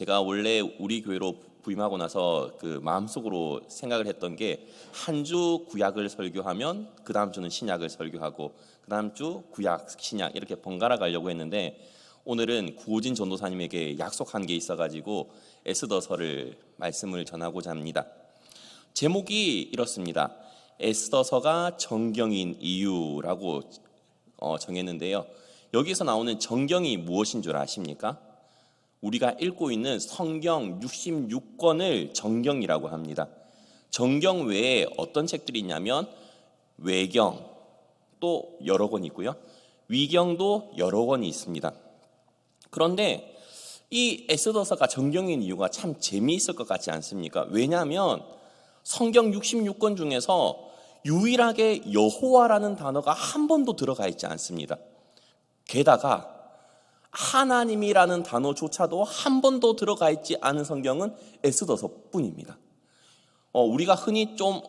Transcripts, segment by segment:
제가 원래 우리 교회로 부임하고 나서 그 마음속으로 생각을 했던 게 한 주 구약을 설교하면 그 다음 주는 신약을 설교하고 그 다음 주 구약, 신약 이렇게 번갈아 가려고 했는데 오늘은 구호진 전도사님에게 약속한 게 있어가지고 에스더서를 말씀을 전하고자 합니다. 제목이 이렇습니다. 에스더서가 정경인 이유라고 정했는데요. 여기서 나오는 정경이 무엇인 줄 아십니까? 우리가 읽고 있는 성경 66권을 정경이라고 합니다. 정경 외에 어떤 책들이 있냐면 외경 또 여러 권 있고요. 위경도 여러 권이 있습니다. 그런데 이 에스더서가 정경인 이유가 참 재미있을 것 같지 않습니까? 왜냐하면 성경 66권 중에서 유일하게 여호와라는 단어가 한 번도 들어가 있지 않습니다. 게다가 하나님이라는 단어조차도 한 번도 들어가 있지 않은 성경은 에스더서뿐입니다. 우리가 흔히 좀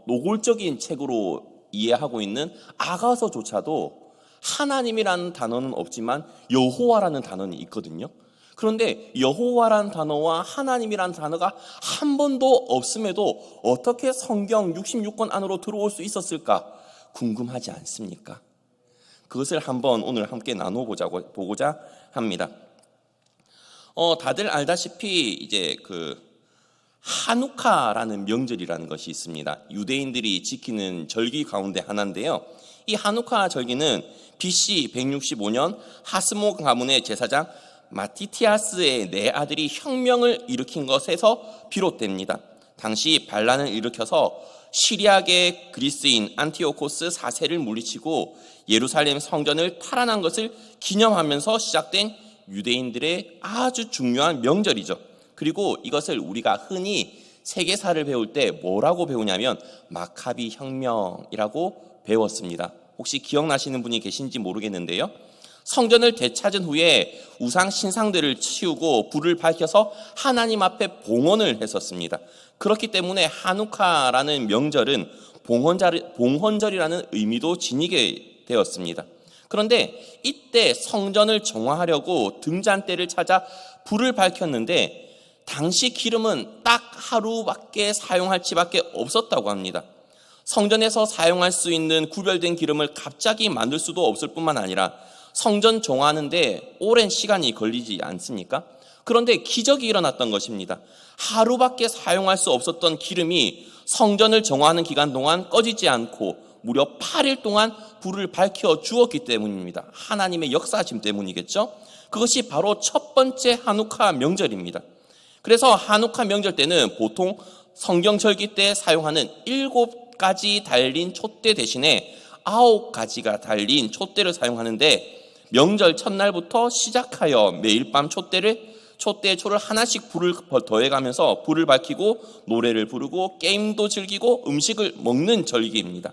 노골적인 책으로 이해하고 있는 아가서조차도 하나님이라는 단어는 없지만 여호와라는 단어는 있거든요. 그런데 여호와라는 단어와 하나님이라는 단어가 한 번도 없음에도 어떻게 성경 66권 안으로 들어올 수 있었을까 궁금하지 않습니까? 그것을 한번 오늘 함께 나눠보고자 합니다. 다들 알다시피 이제 하누카라는 명절이라는 것이 있습니다. 유대인들이 지키는 절기 가운데 하나인데요. 이 하누카 절기는 BC 165년 하스모 가문의 제사장 마티티아스의 네 아들이 혁명을 일으킨 것에서 비롯됩니다. 당시 반란을 일으켜서 시리아계 그리스인 안티오코스 4세를 물리치고 예루살렘 성전을 탈환한 것을 기념하면서 시작된 유대인들의 아주 중요한 명절이죠. 그리고 이것을 우리가 흔히 세계사를 배울 때 뭐라고 배우냐면 마카비 혁명이라고 배웠습니다. 혹시 기억나시는 분이 계신지 모르겠는데요. 성전을 되찾은 후에 우상 신상들을 치우고 불을 밝혀서 하나님 앞에 봉헌을 했었습니다. 그렇기 때문에 하누카라는 명절은 봉헌절이라는 의미도 지니게 되었습니다. 그런데 이때 성전을 정화하려고 등잔대를 찾아 불을 밝혔는데 당시 기름은 딱 하루밖에 사용할 수밖에 없었다고 합니다. 성전에서 사용할 수 있는 구별된 기름을 갑자기 만들 수도 없을 뿐만 아니라 성전 정화하는데 오랜 시간이 걸리지 않습니까? 그런데 기적이 일어났던 것입니다. 하루밖에 사용할 수 없었던 기름이 성전을 정화하는 기간 동안 꺼지지 않고 무려 8일 동안 불을 밝혀 주었기 때문입니다. 하나님의 역사하심 때문이겠죠? 그것이 바로 첫 번째 하누카 명절입니다. 그래서 하누카 명절 때는 보통 성경절기 때 사용하는 7가지 달린 촛대 대신에 9가지가 달린 촛대를 사용하는데 명절 첫날부터 시작하여 매일 밤 촛대에 초를 하나씩 불을 더해가면서 불을 밝히고 노래를 부르고 게임도 즐기고 음식을 먹는 절기입니다.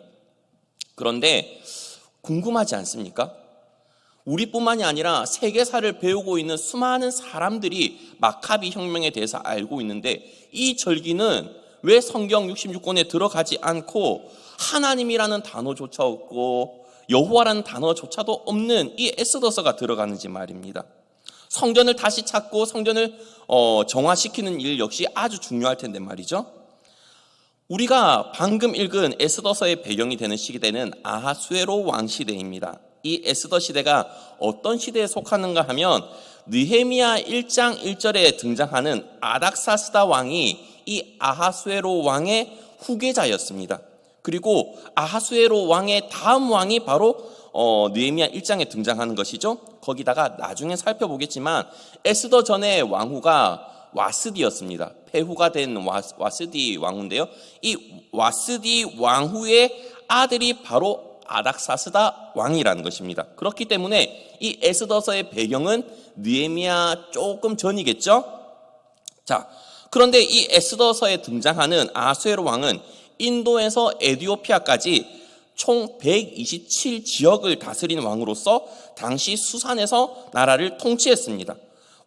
그런데 궁금하지 않습니까? 우리뿐만이 아니라 세계사를 배우고 있는 수많은 사람들이 마카비 혁명에 대해서 알고 있는데 이 절기는 왜 성경 66권에 들어가지 않고 하나님이라는 단어조차 없고 여호와라는 단어조차도 없는 이 에스더서가 들어가는지 말입니다. 성전을 다시 찾고 성전을 정화시키는 일 역시 아주 중요할 텐데 말이죠. 우리가 방금 읽은 에스더서의 배경이 되는 시대는 아하수에로 왕 시대입니다. 이 에스더 시대가 어떤 시대에 속하는가 하면 느헤미야 1장 1절에 등장하는 아닥사스다 왕이 이 아하수에로 왕의 후계자였습니다. 그리고 아하수에로 왕의 다음 왕이 바로 느헤미야 1장에 등장하는 것이죠. 거기다가 나중에 살펴보겠지만 에스더 전의 왕후가 와스디였습니다. 폐후가 된 와스디 왕후인데요. 이 와스디 왕후의 아들이 바로 아닥사스다 왕이라는 것입니다. 그렇기 때문에 이 에스더서의 배경은 느헤미야 조금 전이겠죠. 자, 그런데 이 에스더서에 등장하는 아하수에로 왕은 인도에서 에티오피아까지 총 127지역을 다스린 왕으로서 당시 수산에서 나라를 통치했습니다.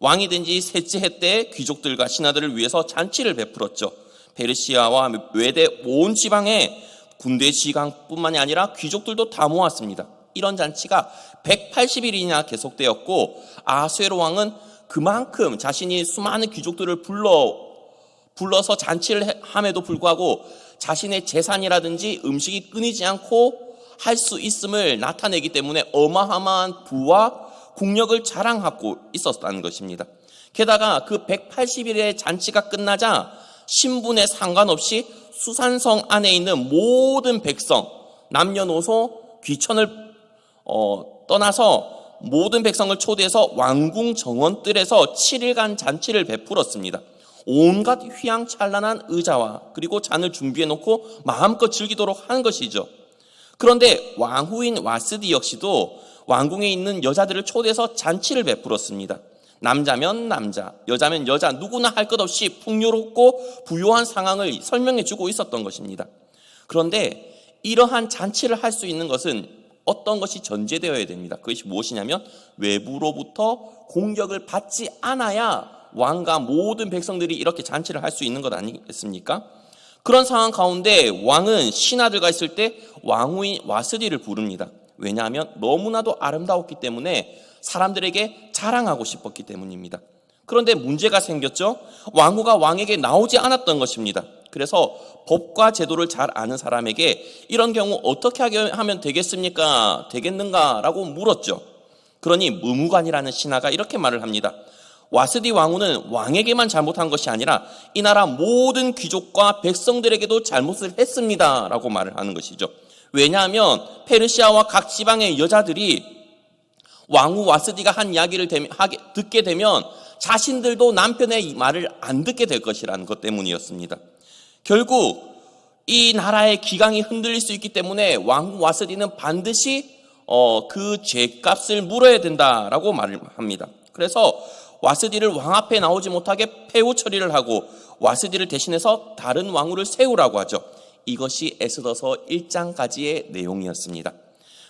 왕이 된 지 셋째 해 때 귀족들과 신하들을 위해서 잔치를 베풀었죠. 페르시아와 외대 온 지방에 군대 지강뿐만이 아니라 귀족들도 다 모았습니다. 이런 잔치가 180일이나 계속되었고 아하수에로 왕은 그만큼 자신이 수많은 귀족들을 불러서 잔치를 함에도 불구하고 자신의 재산이라든지 음식이 끊이지 않고 할 수 있음을 나타내기 때문에 어마어마한 부와 국력을 자랑하고 있었다는 것입니다. 게다가 그 180일의 잔치가 끝나자 신분에 상관없이 수산성 안에 있는 모든 백성, 남녀노소, 귀천을 떠나서 모든 백성을 초대해서 왕궁 정원뜰에서 7일간 잔치를 베풀었습니다. 온갖 휘황찬란한 의자와 그리고 잔을 준비해 놓고 마음껏 즐기도록 하는 것이죠. 그런데 왕후인 와스디 역시도 왕궁에 있는 여자들을 초대해서 잔치를 베풀었습니다. 남자면 남자, 여자면 여자, 누구나 할 것 없이 풍요롭고 부유한 상황을 설명해 주고 있었던 것입니다. 그런데 이러한 잔치를 할 수 있는 것은 어떤 것이 전제되어야 됩니다. 그것이 무엇이냐면 외부로부터 공격을 받지 않아야 왕과 모든 백성들이 이렇게 잔치를 할 수 있는 것 아니겠습니까? 그런 상황 가운데 왕은 신하들과 있을 때 왕후인 와스디를 부릅니다. 왜냐하면 너무나도 아름다웠기 때문에 사람들에게 자랑하고 싶었기 때문입니다. 그런데 문제가 생겼죠. 왕후가 왕에게 나오지 않았던 것입니다. 그래서 법과 제도를 잘 아는 사람에게 이런 경우 어떻게 하면 되겠는가 라고 물었죠. 그러니 무무관이라는 신하가 이렇게 말을 합니다. 와스디 왕후는 왕에게만 잘못한 것이 아니라 이 나라 모든 귀족과 백성들에게도 잘못을 했습니다 라고 말을 하는 것이죠. 왜냐하면 페르시아와 각 지방의 여자들이 왕후 와스디가 한 이야기를 듣게 되면 자신들도 남편의 말을 안 듣게 될 것이라는 것 때문이었습니다. 결국 이 나라의 기강이 흔들릴 수 있기 때문에 왕후 와스디는 반드시 그 죄값을 물어야 된다라고 말을 합니다. 그래서 와스디를 왕 앞에 나오지 못하게 폐후 처리를 하고 와스디를 대신해서 다른 왕후를 세우라고 하죠. 이것이 에스더서 1장까지의 내용이었습니다.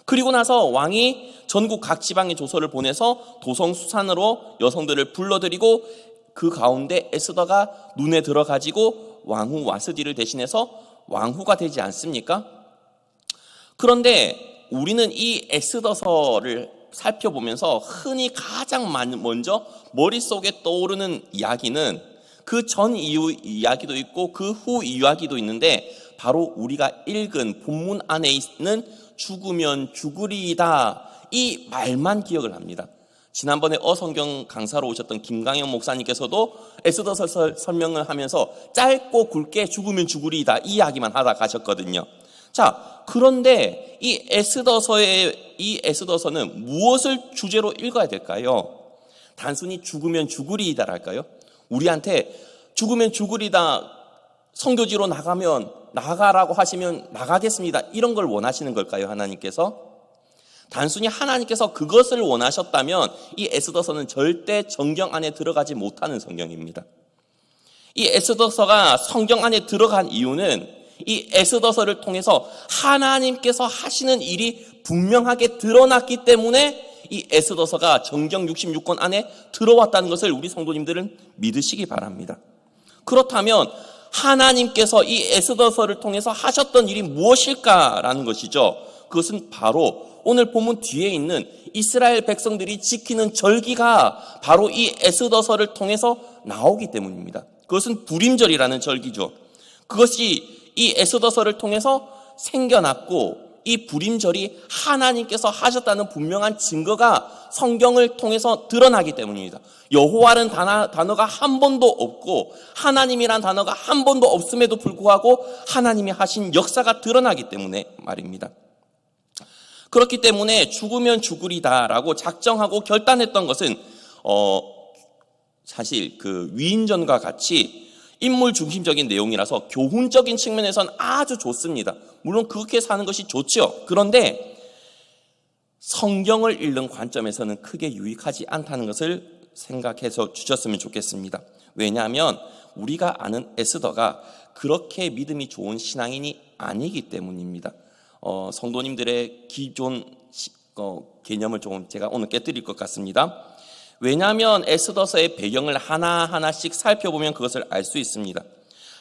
그리고 나서 왕이 전국 각 지방의 조서를 보내서 도성수산으로 여성들을 불러들이고 그 가운데 에스더가 눈에 들어가지고 왕후 와스디를 대신해서 왕후가 되지 않습니까? 그런데 우리는 이 에스더서를 살펴보면서 흔히 가장 먼저 머릿속에 떠오르는 이야기는 그 전 이야기도 있고 그 후 이야기도 있는데 바로 우리가 읽은 본문 안에 있는 죽으면 죽으리이다 이 말만 기억을 합니다. 지난번에 어성경 강사로 오셨던 김강현 목사님께서도 에스더서 설명을 하면서 짧고 굵게 죽으면 죽으리이다 이 이야기만 하다 가셨거든요. 자, 그런데 이 에스더서는 무엇을 주제로 읽어야 될까요? 단순히 죽으면 죽으리이다랄까요? 우리한테 죽으면 죽으리다 선교지로 나가라고 하시면 나가겠습니다. 이런 걸 원하시는 걸까요? 하나님께서? 단순히 하나님께서 그것을 원하셨다면 이 에스더서는 절대 성경 안에 들어가지 못하는 성경입니다. 이 에스더서가 성경 안에 들어간 이유는 이 에스더서를 통해서 하나님께서 하시는 일이 분명하게 드러났기 때문에 이 에스더서가 정경 66권 안에 들어왔다는 것을 우리 성도님들은 믿으시기 바랍니다. 그렇다면 하나님께서 이 에스더서를 통해서 하셨던 일이 무엇일까라는 것이죠. 그것은 바로 오늘 본문 뒤에 있는 이스라엘 백성들이 지키는 절기가 바로 이 에스더서를 통해서 나오기 때문입니다. 그것은 부림절이라는 절기죠. 그것이 이 에스더서를 통해서 생겨났고 이 부림절이 하나님께서 하셨다는 분명한 증거가 성경을 통해서 드러나기 때문입니다. 여호와라는 단어가 한 번도 없고 하나님이란 단어가 한 번도 없음에도 불구하고 하나님이 하신 역사가 드러나기 때문에 말입니다. 그렇기 때문에 죽으면 죽으리다라고 작정하고 결단했던 것은 사실 그 위인전과 같이 인물 중심적인 내용이라서 교훈적인 측면에서는 아주 좋습니다. 물론 그렇게 사는 것이 좋죠. 그런데 성경을 읽는 관점에서는 크게 유익하지 않다는 것을 생각해서 주셨으면 좋겠습니다. 왜냐하면 우리가 아는 에스더가 그렇게 믿음이 좋은 신앙인이 아니기 때문입니다. 성도님들의 기존 개념을 조금 제가 오늘 깨뜨릴 것 같습니다. 왜냐하면 에스더서의 배경을 하나하나씩 살펴보면 그것을 알 수 있습니다.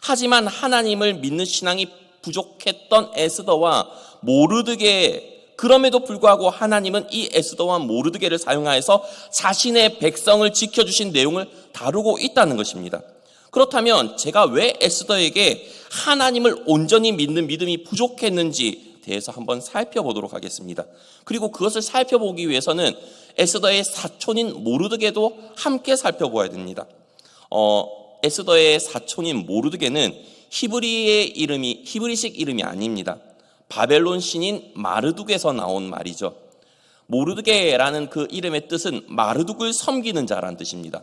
하지만 하나님을 믿는 신앙이 부족했던 에스더와 모르드게 그럼에도 불구하고 하나님은 이 에스더와 모르드게를 사용하여서 자신의 백성을 지켜주신 내용을 다루고 있다는 것입니다. 그렇다면 제가 왜 에스더에게 하나님을 온전히 믿는 믿음이 부족했는지 대해서 한번 살펴보도록 하겠습니다. 그리고 그것을 살펴보기 위해서는 에스더의 사촌인 모르드게도 함께 살펴보아야 됩니다. 에스더의 사촌인 모르드게는 히브리식 이름이 아닙니다. 바벨론 신인 마르둑에서 나온 말이죠. 모르드게라는 그 이름의 뜻은 마르둑을 섬기는 자라는 뜻입니다.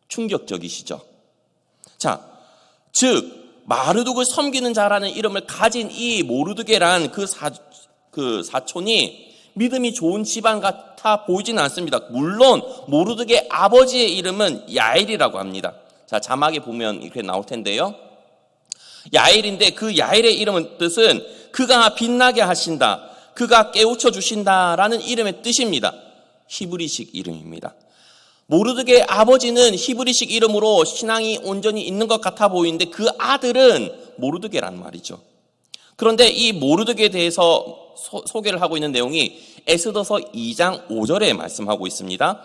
충격적이시죠? 자, 즉 마르둑을 섬기는 자라는 이름을 가진 이 모르드게란 그 사촌이 믿음이 좋은 집안 같아 보이지는 않습니다. 물론 모르드게 아버지의 이름은 야엘이라고 합니다. 자, 자막에 보면 이렇게 나올 텐데요. 야엘인데 그 야엘의 이름은 뜻은 그가 빛나게 하신다, 그가 깨우쳐 주신다라는 이름의 뜻입니다. 히브리식 이름입니다. 모르드게의 아버지는 히브리식 이름으로 신앙이 온전히 있는 것 같아 보이는데 그 아들은 모르드게란 말이죠. 그런데 이 모르드게에 대해서 소개를 하고 있는 내용이 에스더서 2장 5절에 말씀하고 있습니다.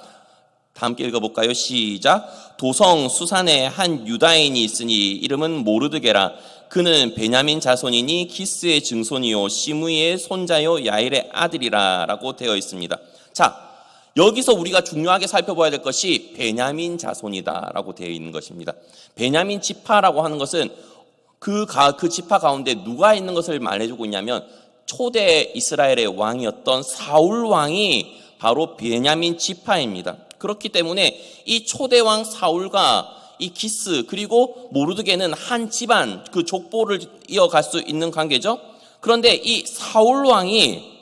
다 함께 읽어볼까요? 시작. 도성 수산에 한 유다인이 있으니 이름은 모르드게라. 그는 베냐민 자손이니 기스의 증손이요 시므이의 손자요 야일의 아들이라 라고 되어 있습니다. 자, 여기서 우리가 중요하게 살펴봐야 될 것이 베냐민 자손이다 라고 되어 있는 것입니다. 베냐민 지파라고 하는 것은 그 지파 가운데 누가 있는 것을 말해주고 있냐면 초대 이스라엘의 왕이었던 사울 왕이 바로 베냐민 지파입니다. 그렇기 때문에 이 초대왕 사울과 이 기스 그리고 모르드게는 한 집안 그 족보를 이어갈 수 있는 관계죠. 그런데 이 사울 왕이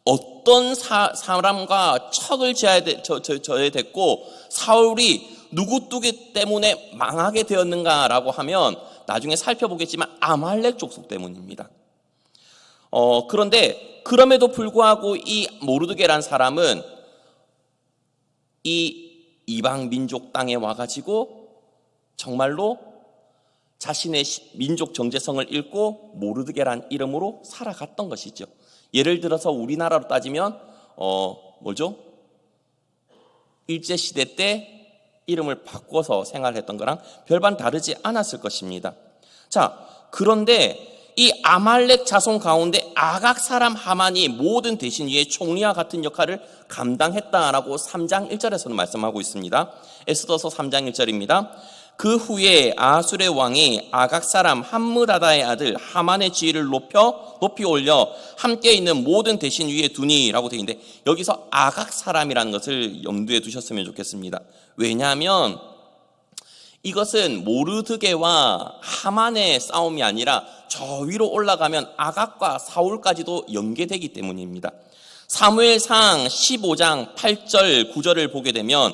어떤 사람과 척을 져야 됐고 사울이 누구 때문에 망하게 되었는가라고 하면 나중에 살펴보겠지만 아말렉 족속 때문입니다. 그런데 그럼에도 불구하고 이 모르드게란 사람은 이 이방 민족 땅에 와가지고 정말로 자신의 민족 정체성을 잃고 모르드게란 이름으로 살아갔던 것이죠. 예를 들어서 우리나라로 따지면 뭐죠? 일제시대 때 이름을 바꿔서 생활했던 거랑 별반 다르지 않았을 것입니다. 자, 그런데 이 아말렉 자손 가운데 아각 사람 하만이 모든 대신 위에 총리와 같은 역할을 감당했다라고 3장 1절에서는 말씀하고 있습니다. 에스더서 3장 1절입니다. 그 후에 아수르의 왕이 아각 사람 함므다다의 아들 하만의 지위를 높이 올려 함께 있는 모든 대신 위에 두니라고 되어 있는데 여기서 아각 사람이라는 것을 염두에 두셨으면 좋겠습니다. 왜냐하면 이것은 모르드게와 하만의 싸움이 아니라 저 위로 올라가면 아각과 사울까지도 연계되기 때문입니다. 사무엘상 15장 8절 9절을 보게 되면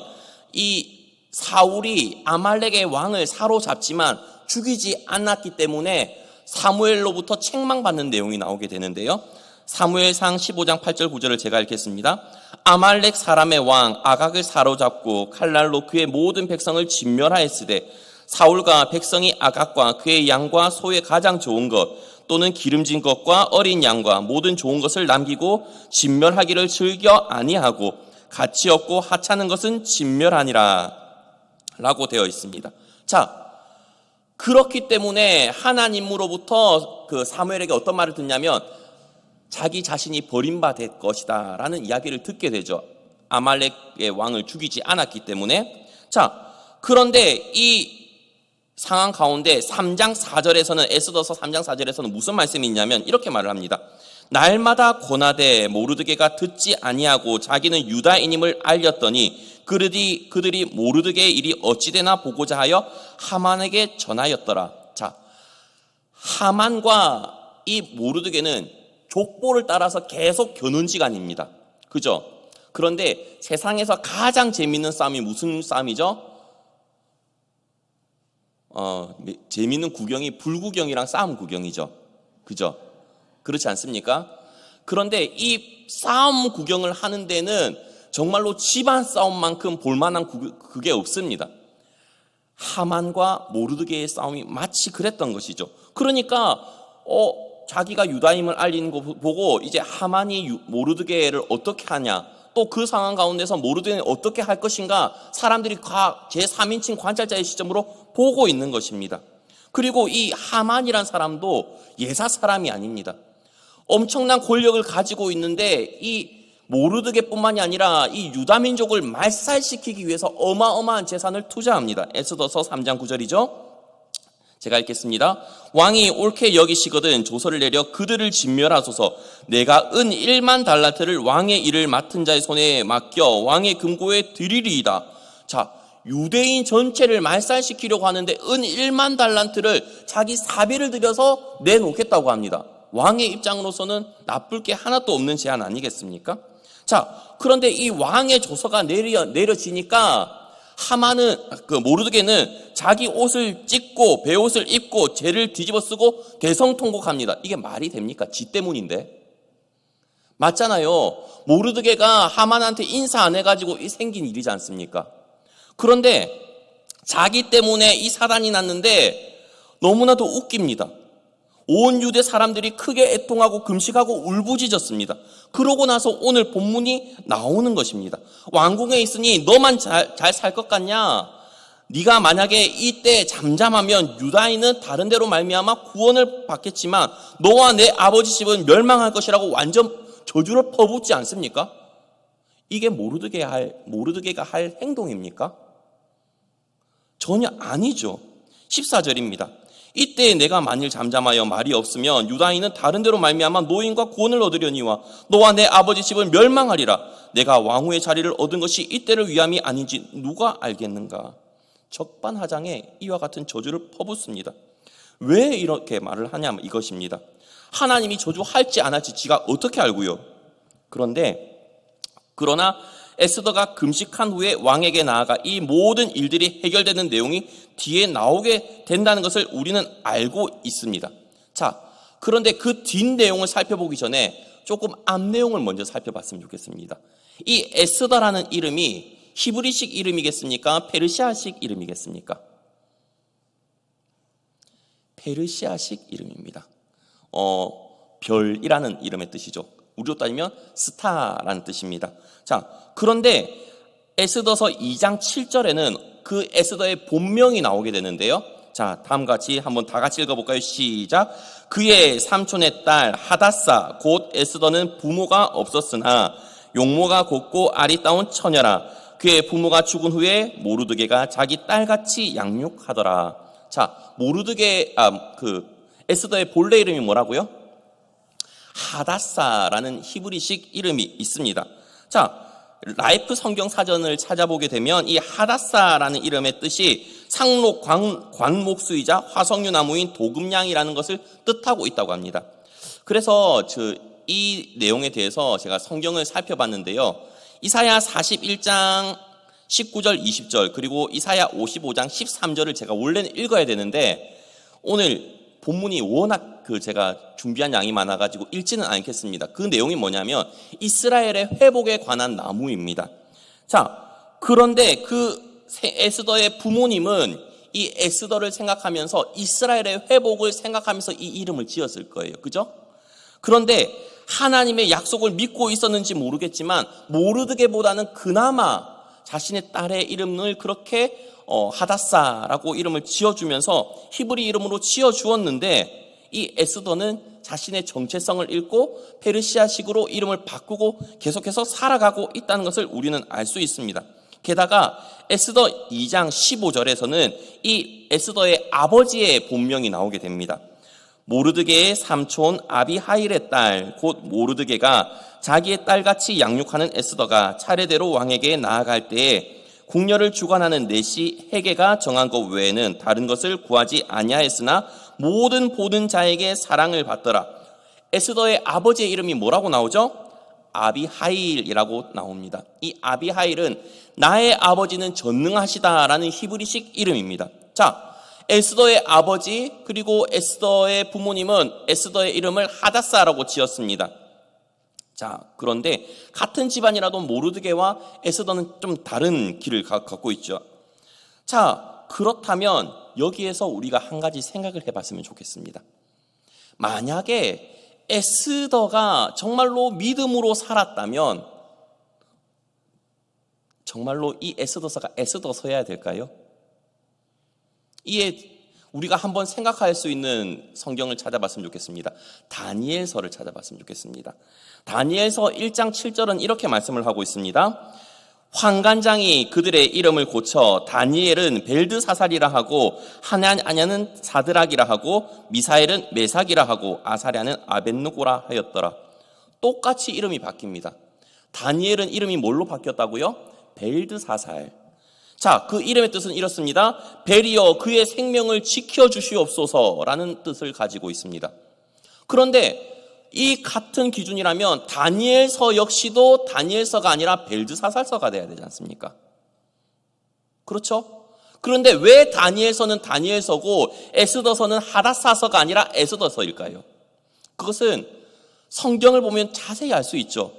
이 사울이 아말렉의 왕을 사로잡지만 죽이지 않았기 때문에 사무엘로부터 책망받는 내용이 나오게 되는데요. 사무엘상 15장 8절 9절을 제가 읽겠습니다. 아말렉 사람의 왕 아각을 사로잡고 칼날로 그의 모든 백성을 진멸하였으되 사울과 백성이 아각과 그의 양과 소의 가장 좋은 것 또는 기름진 것과 어린 양과 모든 좋은 것을 남기고 진멸하기를 즐겨 아니하고 가치 없고 하찮은 것은 진멸하니라 라고 되어 있습니다. 자, 그렇기 때문에 하나님으로부터 그 사무엘에게 어떤 말을 듣냐면 자기 자신이 버림받을 것이다 라는 이야기를 듣게 되죠. 아말렉의 왕을 죽이지 않았기 때문에. 자, 그런데 이 상황 가운데 3장 4절에서는 에스더서 3장 4절에서는 무슨 말씀이 있냐면 이렇게 말을 합니다. 날마다 고나되 모르드게가 듣지 아니하고 자기는 유다인임을 알렸더니 그들이 모르드게의 일이 어찌되나 보고자 하여 하만에게 전하였더라. 자, 하만과 이 모르드게는 족보를 따라서 계속 겨눈지간입니다. 그죠? 그런데 세상에서 가장 재밌는 싸움이 무슨 싸움이죠? 재밌는 구경이 불구경이랑 싸움 구경이죠. 그죠? 그렇지 않습니까? 그런데 이 싸움 구경을 하는 데는 정말로 집안 싸움만큼 볼만한 그게 없습니다. 하만과 모르드게의 싸움이 마치 그랬던 것이죠. 그러니까 자기가 유다임을 알리는 거 보고 이제 하만이 모르드게를 어떻게 하냐, 또 그 상황 가운데서 모르드게는 어떻게 할 것인가 사람들이 제3인칭 관찰자의 시점으로 보고 있는 것입니다. 그리고 이 하만이란 사람도 예사 사람이 아닙니다. 엄청난 권력을 가지고 있는데 이 모르드게뿐만이 아니라 이 유다 민족을 말살시키기 위해서 어마어마한 재산을 투자합니다. 에스더서 3장 9절이죠. 제가 읽겠습니다. 왕이 옳게 여기시거든 조서를 내려 그들을 진멸하소서. 내가 은 1만 달란트를 왕의 일을 맡은 자의 손에 맡겨 왕의 금고에 드리리이다. 자, 유대인 전체를 말살시키려고 하는데 은 1만 달란트를 자기 사비를 들여서 내놓겠다고 합니다. 왕의 입장으로서는 나쁠 게 하나도 없는 제안 아니겠습니까? 자, 그런데 이 왕의 조서가 내려지니까 하만은, 모르드게는 자기 옷을 찢고 베옷을 입고 죄를 뒤집어 쓰고 대성통곡합니다. 이게 말이 됩니까? 지 때문인데. 맞잖아요. 모르드게가 하만한테 인사 안 해가지고 생긴 일이지 않습니까? 그런데 자기 때문에 이 사단이 났는데 너무나도 웃깁니다. 온 유대 사람들이 크게 애통하고 금식하고 울부짖었습니다. 그러고 나서 오늘 본문이 나오는 것입니다. 왕궁에 있으니 너만 잘 살 것 같냐? 네가 만약에 이때 잠잠하면 유다인은 다른 데로 말미암아 구원을 받겠지만 너와 내 아버지 집은 멸망할 것이라고 완전 저주를 퍼붓지 않습니까? 이게 모르드게가 할 행동입니까? 전혀 아니죠. 14절입니다. 이때 내가 만일 잠잠하여 말이 없으면 유다인은 다른 데로 말미암아 노인과 구원을 얻으려니와 너와 내 아버지 집은 멸망하리라. 내가 왕후의 자리를 얻은 것이 이때를 위함이 아닌지 누가 알겠는가? 적반하장에 이와 같은 저주를 퍼붓습니다. 왜 이렇게 말을 하냐 이것입니다. 하나님이 저주할지 안 할지 지가 어떻게 알고요? 그러나 에스더가 금식한 후에 왕에게 나아가 이 모든 일들이 해결되는 내용이 뒤에 나오게 된다는 것을 우리는 알고 있습니다. 자, 그런데 그 뒷내용을 살펴보기 전에 조금 앞내용을 먼저 살펴봤으면 좋겠습니다. 이 에스더라는 이름이 히브리식 이름이겠습니까? 페르시아식 이름이겠습니까? 페르시아식 이름입니다. 별이라는 이름의 뜻이죠. 우리로 따지면 스타라는 뜻입니다. 자, 그런데 에스더서 2장 7절에는 그 에스더의 본명이 나오게 되는데요. 자, 다음과 같이 한번 다 같이 읽어볼까요? 시작. 그의 삼촌의 딸 하다사 곧 에스더는 부모가 없었으나 용모가 곱고 아리따운 처녀라. 그의 부모가 죽은 후에 모르드게가 자기 딸같이 양육하더라. 자, 에스더의 본래 이름이 뭐라고요? 하다사라는 히브리식 이름이 있습니다. 자, 라이프 성경 사전을 찾아보게 되면 이 하다사라는 이름의 뜻이 상록 관목수이자 화석류 나무인 도금냥이라는 것을 뜻하고 있다고 합니다. 그래서 이 내용에 대해서 제가 성경을 살펴봤는데요. 이사야 41장 19절 20절 그리고 이사야 55장 13절을 제가 원래는 읽어야 되는데 오늘 본문이 워낙 제가 준비한 양이 많아가지고 읽지는 않겠습니다. 그 내용이 뭐냐면 이스라엘의 회복에 관한 나무입니다. 자, 그런데 그 에스더의 부모님은 이 에스더를 생각하면서 이스라엘의 회복을 생각하면서 이 이름을 지었을 거예요. 그죠? 그런데 하나님의 약속을 믿고 있었는지 모르겠지만 모르드게보다는 그나마 자신의 딸의 이름을 그렇게 하다사라고 이름을 지어주면서 히브리 이름으로 지어주었는데 이 에스더는 자신의 정체성을 잃고 페르시아식으로 이름을 바꾸고 계속해서 살아가고 있다는 것을 우리는 알 수 있습니다. 게다가 에스더 2장 15절에서는 이 에스더의 아버지의 본명이 나오게 됩니다. 모르드게의 삼촌 아비하일의 딸 곧 모르드게가 자기의 딸같이 양육하는 에스더가 차례대로 왕에게 나아갈 때에 궁녀를 주관하는 내시 헤게가 정한 것 외에는 다른 것을 구하지 아니하였으나 모든 보는 자에게 사랑을 받더라. 에스더의 아버지의 이름이 뭐라고 나오죠? 아비하일이라고 나옵니다. 이 아비하일은 나의 아버지는 전능하시다라는 히브리식 이름입니다. 자, 에스더의 아버지 그리고 에스더의 부모님은 에스더의 이름을 하다사라고 지었습니다. 자, 그런데 같은 집안이라도 모르드게와 에스더는 좀 다른 길을 갖고 있죠. 자, 그렇다면 여기에서 우리가 한 가지 생각을 해봤으면 좋겠습니다. 만약에 에스더가 정말로 믿음으로 살았다면 정말로 이 에스더서가 에스더서여야 될까요? 이에 우리가 한번 생각할 수 있는 성경을 찾아봤으면 좋겠습니다. 다니엘서를 찾아봤으면 좋겠습니다. 다니엘서 1장 7절은 이렇게 말씀을 하고 있습니다. 환관장이 그들의 이름을 고쳐 다니엘은 벨드사살이라 하고 하냐는 사드락이라 하고 미사엘은 메삭이라 하고 아사랴는 아벳느고라 하였더라. 똑같이 이름이 바뀝니다. 다니엘은 이름이 뭘로 바뀌었다고요? 벨드사살. 자, 그 이름의 뜻은 이렇습니다. 벨이여 그의 생명을 지켜주시옵소서라는 뜻을 가지고 있습니다. 그런데 이 같은 기준이라면 다니엘서 역시도 다니엘서가 아니라 벨드사살서가 돼야 되지 않습니까? 그렇죠? 그런데 왜 다니엘서는 다니엘서고 에스더서는 하닷사서가 아니라 에스더서일까요? 그것은 성경을 보면 자세히 알 수 있죠.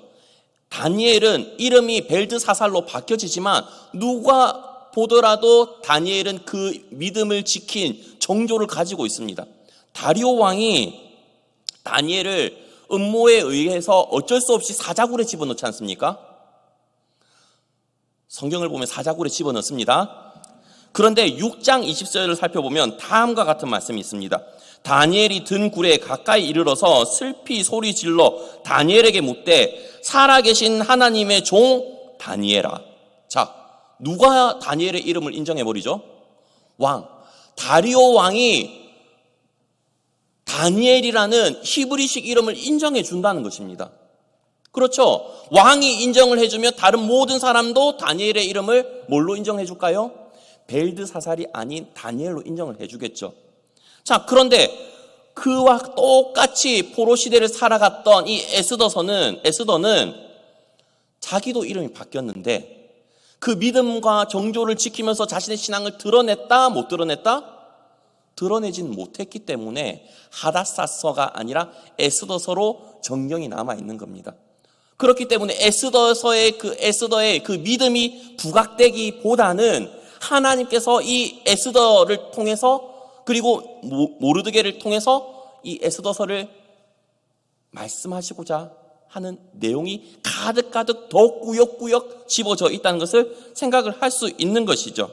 다니엘은 이름이 벨드사살로 바뀌어지지만 누가 보더라도 다니엘은 그 믿음을 지킨 정조를 가지고 있습니다. 다리오 왕이 다니엘을 음모에 의해서 어쩔 수 없이 사자굴에 집어넣지 않습니까? 성경을 보면 사자굴에 집어넣습니다. 그런데 6장 20절을 살펴보면 다음과 같은 말씀이 있습니다. 다니엘이 든 굴에 가까이 이르러서 슬피 소리 질러 다니엘에게 묻되 살아계신 하나님의 종 다니엘아. 자, 누가 다니엘의 이름을 인정해버리죠? 왕. 다리오 왕이 다니엘이라는 히브리식 이름을 인정해 준다는 것입니다. 그렇죠? 왕이 인정을 해주면 다른 모든 사람도 다니엘의 이름을 뭘로 인정해 줄까요? 벨드사살이 아닌 다니엘로 인정을 해주겠죠. 자, 그런데 그와 똑같이 포로 시대를 살아갔던 이 에스더는 자기도 이름이 바뀌었는데 그 믿음과 정조를 지키면서 자신의 신앙을 드러냈다, 못 드러냈다? 드러내진 못했기 때문에 하닷사서가 아니라 에스더서로 정경이 남아 있는 겁니다. 그렇기 때문에 에스더의 그 믿음이 부각되기보다는 하나님께서 이 에스더를 통해서 그리고 모르드게를 통해서 이 에스더서를 말씀하시고자 하는 내용이 가득가득 더 꾸역꾸역 집어져 있다는 것을 생각을 할 수 있는 것이죠.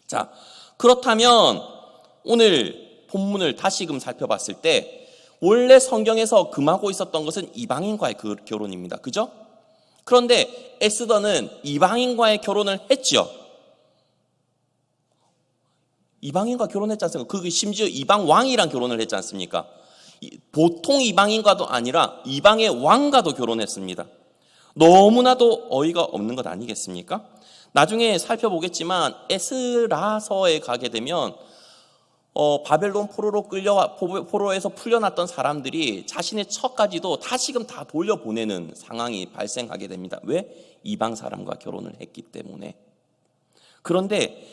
자, 그렇다면 오늘 본문을 다시금 살펴봤을 때 원래 성경에서 금하고 있었던 것은 이방인과의 결혼입니다. 그죠? 그런데 에스더는 이방인과의 결혼을 했죠. 이방인과 결혼했지 않습니까? 그게 심지어 이방 왕이랑 결혼을 했지 않습니까? 보통 이방인과도 아니라 이방의 왕과도 결혼했습니다. 너무나도 어이가 없는 것 아니겠습니까? 나중에 살펴보겠지만 에스라서에 가게 되면 바벨론 포로에서 풀려났던 사람들이 자신의 처까지도 다시금 다 돌려보내는 상황이 발생하게 됩니다. 왜? 이방 사람과 결혼을 했기 때문에. 그런데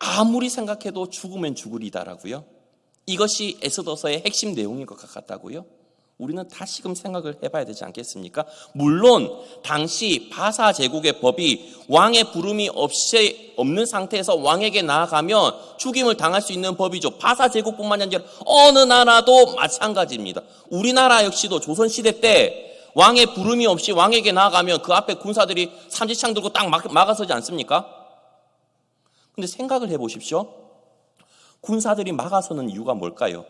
아무리 생각해도 죽으면 죽으리다라고요. 이것이 에스더서의 핵심 내용인 것 같다고요. 우리는 다시금 생각을 해봐야 되지 않겠습니까? 물론 당시 바사 제국의 법이 왕의 부름이 없는 상태에서 왕에게 나아가면 죽임을 당할 수 있는 법이죠. 바사 제국뿐만 아니라 어느 나라도 마찬가지입니다. 우리나라 역시도 조선시대 때 왕의 부름이 없이 왕에게 나아가면 그 앞에 군사들이 삼지창 들고 딱 막아서지 않습니까? 근데 생각을 해보십시오. 군사들이 막아서는 이유가 뭘까요?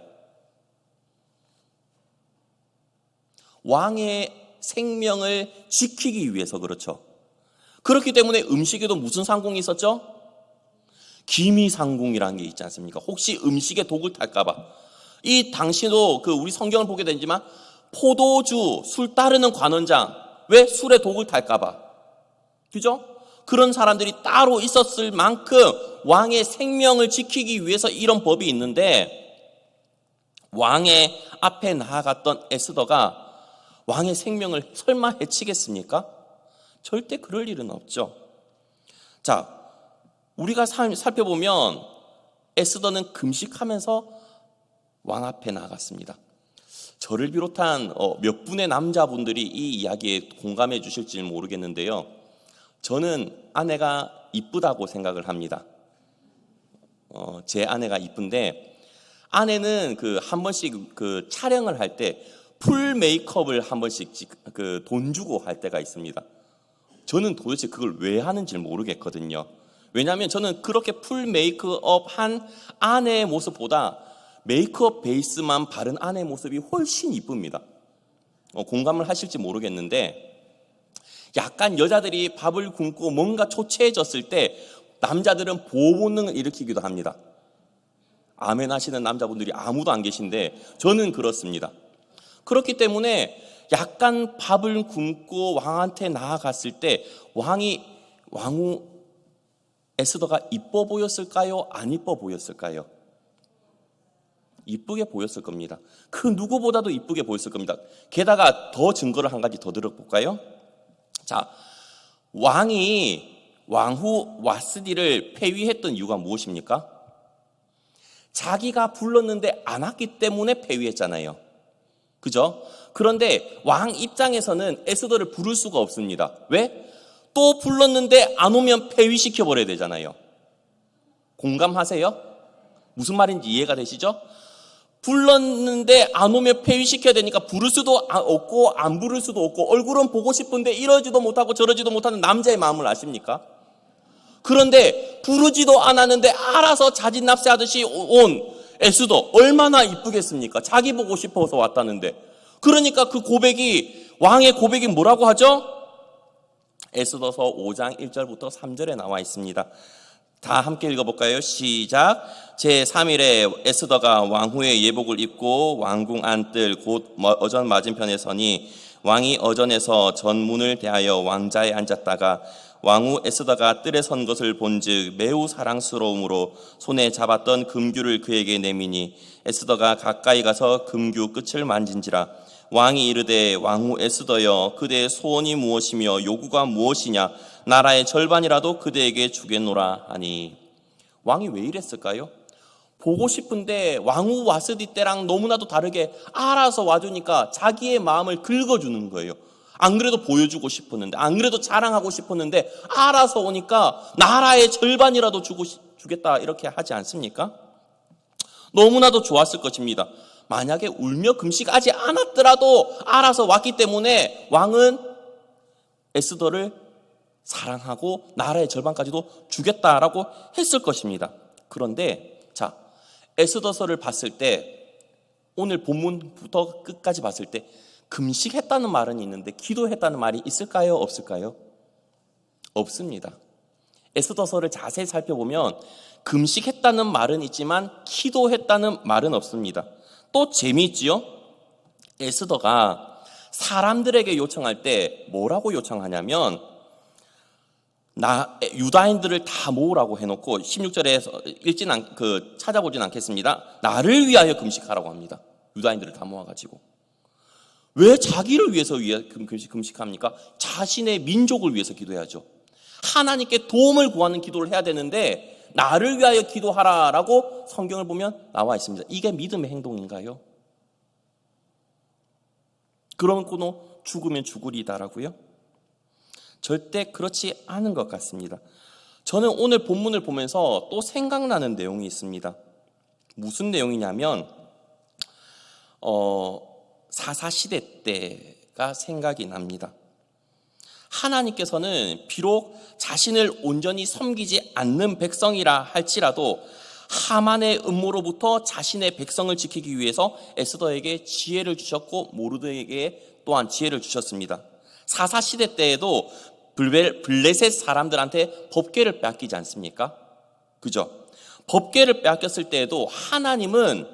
왕의 생명을 지키기 위해서 그렇죠. 그렇기 때문에 음식에도 무슨 상궁이 있었죠? 기미상궁이라는 게 있지 않습니까? 혹시 음식에 독을 탈까봐. 이 당시도 우리 성경을 보게 되지만 포도주, 술 따르는 관원장, 왜? 술에 독을 탈까봐. 그죠? 그런 사람들이 따로 있었을 만큼 왕의 생명을 지키기 위해서 이런 법이 있는데 왕의 앞에 나아갔던 에스더가 왕의 생명을 설마 해치겠습니까? 절대 그럴 일은 없죠. 자, 우리가 살펴보면 에스더는 금식하면서 왕 앞에 나아갔습니다. 저를 비롯한 몇 분의 남자분들이 이 이야기에 공감해 주실지 모르겠는데요. 저는 아내가 이쁘다고 생각을 합니다. 제 아내가 이쁜데 아내는 한 번씩 촬영을 할 때 풀 메이크업을 한 번씩 돈 주고 할 때가 있습니다. 저는 도대체 그걸 왜 하는지 모르겠거든요. 왜냐하면 저는 그렇게 풀 메이크업 한 아내의 모습보다 메이크업 베이스만 바른 아내의 모습이 훨씬 이쁩니다. 공감을 하실지 모르겠는데, 약간 여자들이 밥을 굶고 뭔가 초췌해졌을 때 남자들은 보호 본능을 일으키기도 합니다. 아멘 하시는 남자분들이 아무도 안 계신데 저는 그렇습니다. 그렇기 때문에 약간 밥을 굶고 왕한테 나아갔을 때 왕후 에스더가 이뻐 보였을까요? 안 이뻐 보였을까요? 이쁘게 보였을 겁니다. 그 누구보다도 이쁘게 보였을 겁니다. 게다가 더 증거를 한 가지 더 들어볼까요? 자, 왕후 와스디를 폐위했던 이유가 무엇입니까? 자기가 불렀는데 안 왔기 때문에 폐위했잖아요. 그죠? 그런데 왕 입장에서는 에스더를 부를 수가 없습니다. 왜? 또 불렀는데 안 오면 폐위시켜버려야 되잖아요. 공감하세요? 무슨 말인지 이해가 되시죠? 불렀는데 안 오면 폐위시켜야 되니까 부를 수도 없고 안 부를 수도 없고, 얼굴은 보고 싶은데 이러지도 못하고 저러지도 못하는 남자의 마음을 아십니까? 그런데 부르지도 않았는데 알아서 자진납세하듯이 온 에스더 얼마나 이쁘겠습니까? 자기 보고 싶어서 왔다는데. 그러니까 왕의 고백이 뭐라고 하죠? 에스더서 5장 1절부터 3절에 나와 있습니다. 다 함께 읽어볼까요? 시작. 제3일에 에스더가 왕후의 예복을 입고 왕궁 안뜰 곧 어전 맞은편에 서니 왕이 어전에서 전문을 대하여 왕자에 앉았다가 왕후 에스더가 뜰에 선 것을 본즉 매우 사랑스러움으로 손에 잡았던 금규를 그에게 내미니 에스더가 가까이 가서 금규 끝을 만진지라. 왕이 이르되 왕후 에스더여, 그대의 소원이 무엇이며 요구가 무엇이냐? 나라의 절반이라도 그대에게 주겠노라 하니. 왕이 왜 이랬을까요? 보고 싶은데 왕후 와스디 때랑 너무나도 다르게 알아서 와주니까 자기의 마음을 긁어주는 거예요. 안 그래도 보여주고 싶었는데, 안 그래도 자랑하고 싶었는데 알아서 오니까 나라의 절반이라도 주겠다 이렇게 하지 않습니까? 너무나도 좋았을 것입니다. 만약에 울며 금식하지 않았더라도 알아서 왔기 때문에 왕은 에스더를 사랑하고 나라의 절반까지도 주겠다라고 했을 것입니다. 그런데 자, 에스더서를 봤을 때, 오늘 본문부터 끝까지 봤을 때 금식했다는 말은 있는데 기도했다는 말이 있을까요? 없을까요? 없습니다. 에스더서를 자세히 살펴보면 금식했다는 말은 있지만 기도했다는 말은 없습니다. 또 재미있지요? 에스더가 사람들에게 요청할 때 뭐라고 요청하냐면, 유다인들을 다 모으라고 해놓고 16절에 찾아보진 않겠습니다. 나를 위하여 금식하라고 합니다. 유다인들을 다 모아가지고. 왜 자기를 위해서 금식합니까? 자신의 민족을 위해서 기도해야죠. 하나님께 도움을 구하는 기도를 해야 되는데 나를 위하여 기도하라라고 성경을 보면 나와 있습니다. 이게 믿음의 행동인가요? 그러고 죽으면 죽으리다라고요? 절대 그렇지 않은 것 같습니다. 저는 오늘 본문을 보면서 또 생각나는 내용이 있습니다. 무슨 내용이냐면 사사시대 때가 생각이 납니다. 하나님께서는 비록 자신을 온전히 섬기지 않는 백성이라 할지라도 하만의 음모로부터 자신의 백성을 지키기 위해서 에스더에게 지혜를 주셨고 모르드에게 또한 지혜를 주셨습니다. 사사시대 때에도 블레셋 사람들한테 법궤를 빼앗기지 않습니까? 그죠? 법궤를 빼앗겼을 때에도 하나님은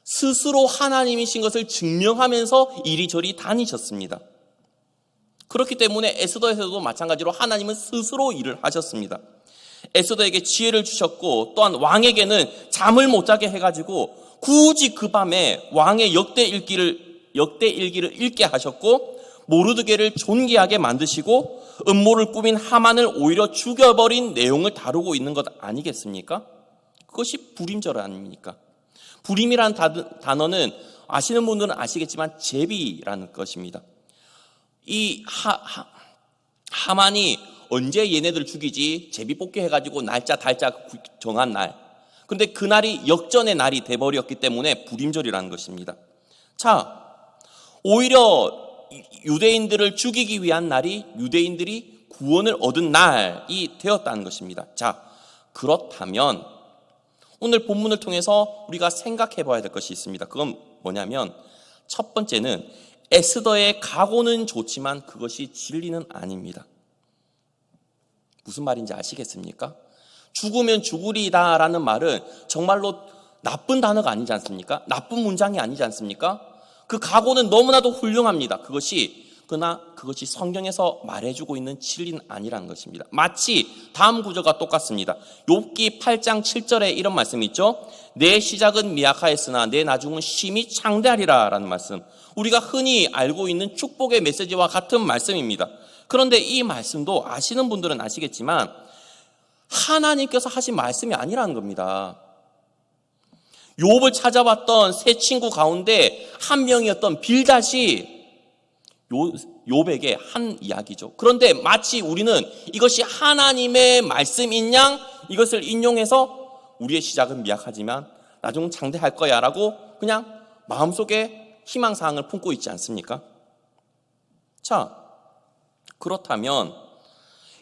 스스로 하나님이신 것을 증명하면서 이리저리 다니셨습니다. 그렇기 때문에 에스더에서도 마찬가지로 하나님은 스스로 일을 하셨습니다. 에스더에게 지혜를 주셨고 또한 왕에게는 잠을 못 자게 해가지고 굳이 그 밤에 왕의 역대 일기를 읽게 하셨고 모르드게를 존귀하게 만드시고 음모를 꾸민 하만을 오히려 죽여버린 내용을 다루고 있는 것 아니겠습니까? 그것이 불임절 아닙니까? 불임이라는 단어는 아시는 분들은 아시겠지만 제비라는 것입니다. 이 하만이 언제 얘네들 죽이지 제비 뽑기 해가지고 날짜 달짜 정한 날, 그런데 그날이 역전의 날이 돼버렸기 때문에 불임절이라는 것입니다. 자, 오히려 유대인들을 죽이기 위한 날이 유대인들이 구원을 얻은 날이 되었다는 것입니다. 자, 그렇다면 오늘 본문을 통해서 우리가 생각해 봐야 될 것이 있습니다. 그건 뭐냐면 첫 번째는 에스더의 각오는 좋지만 그것이 진리는 아닙니다. 무슨 말인지 아시겠습니까? 죽으면 죽으리다라는 말은 정말로 나쁜 단어가 아니지 않습니까? 나쁜 문장이 아니지 않습니까? 그 각오는 너무나도 훌륭합니다. 그러나 그것이 성경에서 말해주고 있는 진리는 아니라는 것입니다. 마치 다음 구절과 똑같습니다. 욥기 8장 7절에 이런 말씀이 있죠. 내 시작은 미약하였으나 내 나중은 심히 창대하리라 라는 말씀. 우리가 흔히 알고 있는 축복의 메시지와 같은 말씀입니다. 그런데 이 말씀도 아시는 분들은 아시겠지만 하나님께서 하신 말씀이 아니라는 겁니다. 욥을 찾아왔던 세 친구 가운데 한 명이었던 빌닷이 욥에게 한 이야기죠. 그런데 마치 우리는 이것이 하나님의 말씀인 양 이것을 인용해서 우리의 시작은 미약하지만 나중은 장대할 거야 라고 그냥 마음속에 희망사항을 품고 있지 않습니까? 자, 그렇다면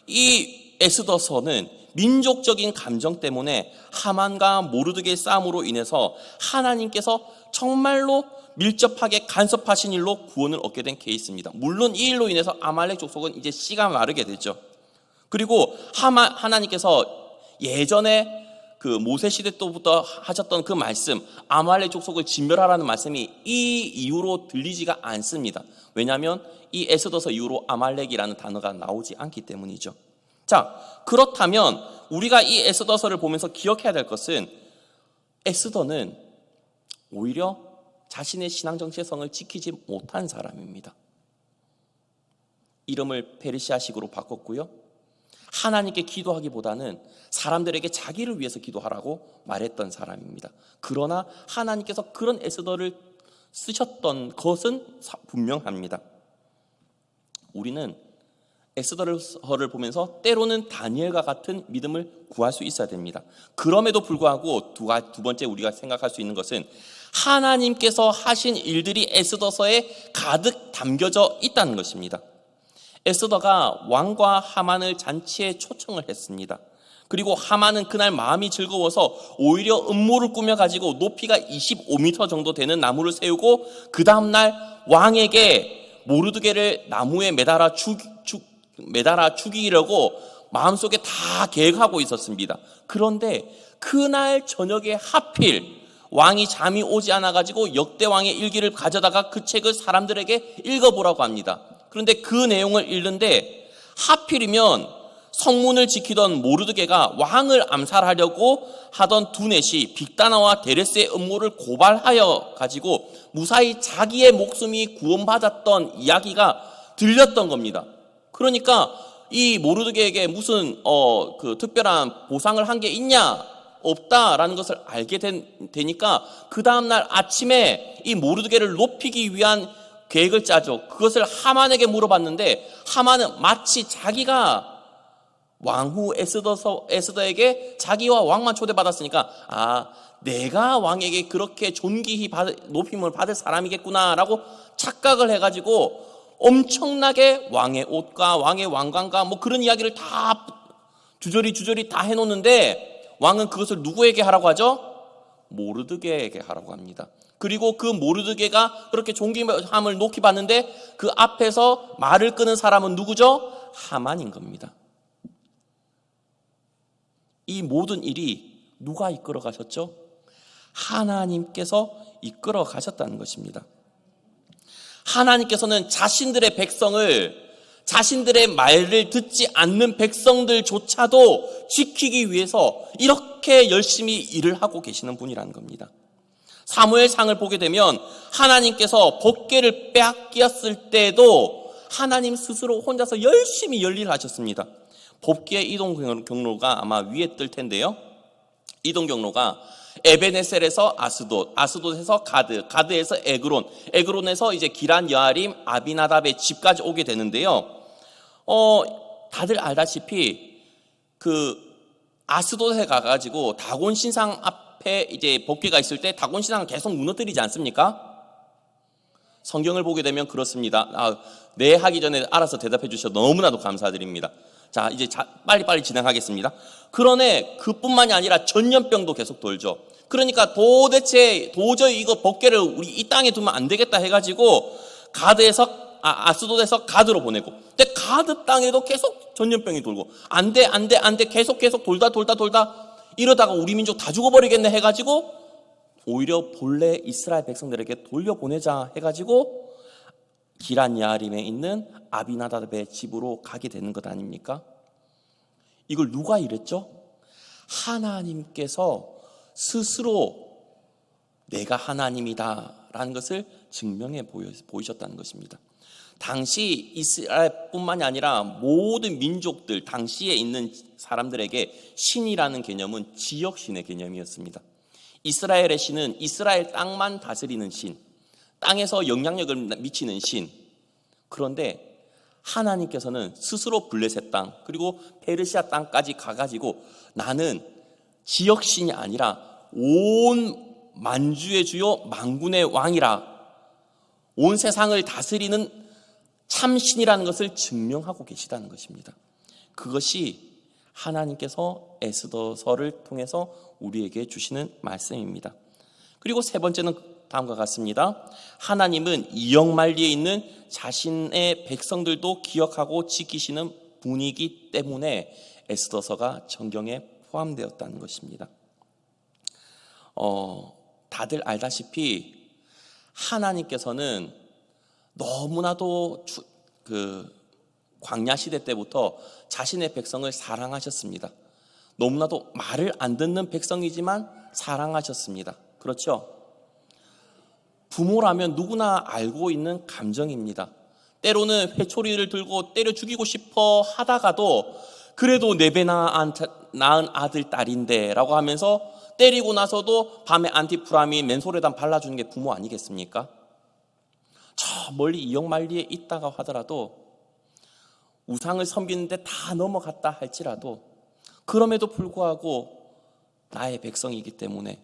이 에스더서는 민족적인 감정 때문에 하만과 모르드게의 싸움으로 인해서 하나님께서 정말로 밀접하게 간섭하신 일로 구원을 얻게 된 케이스입니다. 물론 이 일로 인해서 아말렉 족속은 이제 씨가 마르게 되죠. 그리고 하나님께서 예전에 그 모세 시대 때부터 하셨던 그 말씀, 아말렉 족속을 진멸하라는 말씀이 이 이후로 들리지가 않습니다. 왜냐하면 이 에스더서 이후로 아말렉이라는 단어가 나오지 않기 때문이죠. 자, 그렇다면 우리가 이 에스더서를 보면서 기억해야 될 것은 에스더는 오히려 자신의 신앙 정체성을 지키지 못한 사람입니다. 이름을 페르시아식으로 바꿨고요. 하나님께 기도하기보다는 사람들에게 자기를 위해서 기도하라고 말했던 사람입니다. 그러나 하나님께서 그런 에스더를 쓰셨던 것은 분명합니다. 우리는 에스더를 보면서 때로는 다니엘과 같은 믿음을 구할 수 있어야 됩니다. 그럼에도 불구하고 두 번째 우리가 생각할 수 있는 것은 하나님께서 하신 일들이 에스더서에 가득 담겨져 있다는 것입니다. 에스더가 왕과 하만을 잔치에 초청을 했습니다. 그리고 하만은 그날 마음이 즐거워서 오히려 음모를 꾸며가지고 높이가 25m 정도 되는 나무를 세우고 그 다음날 왕에게 모르드게를 나무에 매달아 죽이려고 마음속에 다 계획하고 있었습니다. 그런데 그날 저녁에 하필 왕이 잠이 오지 않아가지고 역대왕의 일기를 가져다가 그 책을 사람들에게 읽어보라고 합니다. 그런데 그 내용을 읽는데 하필이면 성문을 지키던 모르드게가 왕을 암살하려고 하던 두넷이 빅다나와 데레스의 음모를 고발하여 가지고 무사히 자기의 목숨이 구원받았던 이야기가 들렸던 겁니다. 그러니까 이 모르드게에게 무슨 그 특별한 보상을 한 게 있냐? 없다라는 것을 알게 되니까 그 다음날 아침에 이 모르드게를 높이기 위한 계획을 짜죠. 그것을 하만에게 물어봤는데 하만은 마치 자기가 왕후 에스더에게 자기와 왕만 초대받았으니까 내가 왕에게 그렇게 존귀히 높임을 받을 사람이겠구나라고 착각을 해가지고 엄청나게 왕의 옷과 왕의 왕관과 뭐 그런 이야기를 다 주저리 다 해놓는데 왕은 그것을 누구에게 하라고 하죠? 모르드게에게 하라고 합니다. 그리고 그 모르드게가 그렇게 존귀함을 높이 받는데 그 앞에서 말을 끄는 사람은 누구죠? 하만인 겁니다. 이 모든 일이 누가 이끌어 가셨죠? 하나님께서 이끌어 가셨다는 것입니다. 하나님께서는 자신들의 백성을 자신들의 말을 듣지 않는 백성들조차도 지키기 위해서 이렇게 열심히 일을 하고 계시는 분이라는 겁니다. 사무엘상을 보게 되면 하나님께서 법궤를 빼앗겼을 때도 하나님 스스로 혼자서 열심히 열일을 하셨습니다. 법궤의 이동 경로가 아마 위에 뜰 텐데요. 이동 경로가 에베네셀에서 아스돗, 아스돗에서 가드, 가드에서 에그론, 에그론에서 이제 기란 여아림 아비나답의 집까지 오게 되는데요. 다들 알다시피 그 아스돗에 가가지고 다곤 신상 앞에 이제 법궤가 있을 때 다곤 신상을 계속 무너뜨리지 않습니까? 성경을 보게 되면 그렇습니다. 네 하기 전에 알아서 대답해 주셔서 너무나도 감사드립니다. 자, 이제 빨리빨리 진행하겠습니다. 그러네 그뿐만이 아니라 전염병도 계속 돌죠. 그러니까 도저히 이거 법궤를 우리 이 땅에 두면 안 되겠다 해가지고 아스돗에서 가드로 보내고, 근데 가드 땅에도 계속 전염병이 돌고, 안 돼 계속 돌다 이러다가 우리 민족 다 죽어버리겠네 해가지고 오히려 본래 이스라엘 백성들에게 돌려보내자 해가지고 기란 야림에 있는 아비나답의 집으로 가게 되는 것 아닙니까? 이걸 누가 이랬죠? 하나님께서 스스로 내가 하나님이다 라는 것을 증명해 보이셨다는 것입니다. 당시 이스라엘뿐만이 아니라 모든 민족들, 당시에 있는 사람들에게 신이라는 개념은 지역신의 개념이었습니다. 이스라엘의 신은 이스라엘 땅만 다스리는 신, 땅에서 영향력을 미치는 신. 그런데 하나님께서는 스스로 블레셋 땅 그리고 페르시아 땅까지 가가지고 나는 지역신이 아니라 온 만주의 주요 만군의 왕이라, 온 세상을 다스리는 참신이라는 것을 증명하고 계시다는 것입니다. 그것이 하나님께서 에스더서를 통해서 우리에게 주시는 말씀입니다. 그리고 세 번째는 다음과 같습니다. 하나님은 이역만리에 있는 자신의 백성들도 기억하고 지키시는 분이기 때문에 에스더서가 성경에 포함되었다는 것입니다. 다들 알다시피 하나님께서는 너무나도 광야 시대 때부터 자신의 백성을 사랑하셨습니다. 너무나도 말을 안 듣는 백성이지만 사랑하셨습니다. 그렇죠? 부모라면 누구나 알고 있는 감정입니다. 때로는 회초리를 들고 때려 죽이고 싶어 하다가도 그래도 내 배 낳은 아들 딸인데 라고 하면서 때리고 나서도 밤에 안티프라민 맨솔에다 발라주는 게 부모 아니겠습니까? 저 멀리 이역만리에 있다가 하더라도, 우상을 섬기는데 다 넘어갔다 할지라도 그럼에도 불구하고 나의 백성이기 때문에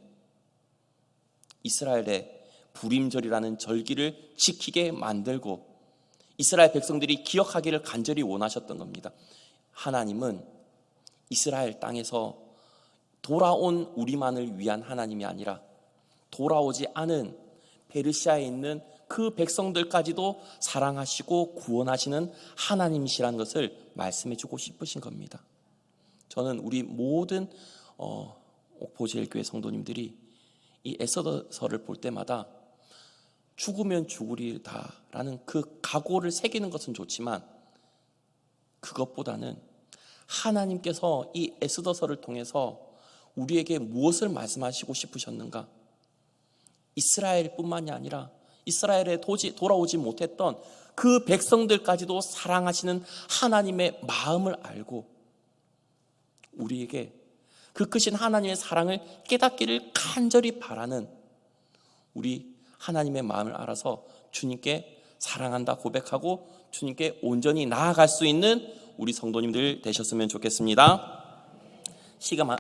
이스라엘의 부림절이라는 절기를 지키게 만들고 이스라엘 백성들이 기억하기를 간절히 원하셨던 겁니다. 하나님은 이스라엘 땅에서 돌아온 우리만을 위한 하나님이 아니라 돌아오지 않은 페르시아에 있는 그 백성들까지도 사랑하시고 구원하시는 하나님이시라는 것을 말씀해주고 싶으신 겁니다. 저는 우리 모든 옥포제일교회 성도님들이 이 에스더서를 볼 때마다 죽으면 죽으리다라는 그 각오를 새기는 것은 좋지만, 그것보다는 하나님께서 이 에스더서를 통해서 우리에게 무엇을 말씀하시고 싶으셨는가, 이스라엘뿐만이 아니라 이스라엘에 돌아오지 못했던 그 백성들까지도 사랑하시는 하나님의 마음을 알고 우리에게 그 크신 하나님의 사랑을 깨닫기를 간절히 바라는, 우리 하나님의 마음을 알아서 주님께 사랑한다 고백하고 주님께 온전히 나아갈 수 있는 우리 성도님들 되셨으면 좋겠습니다. 시간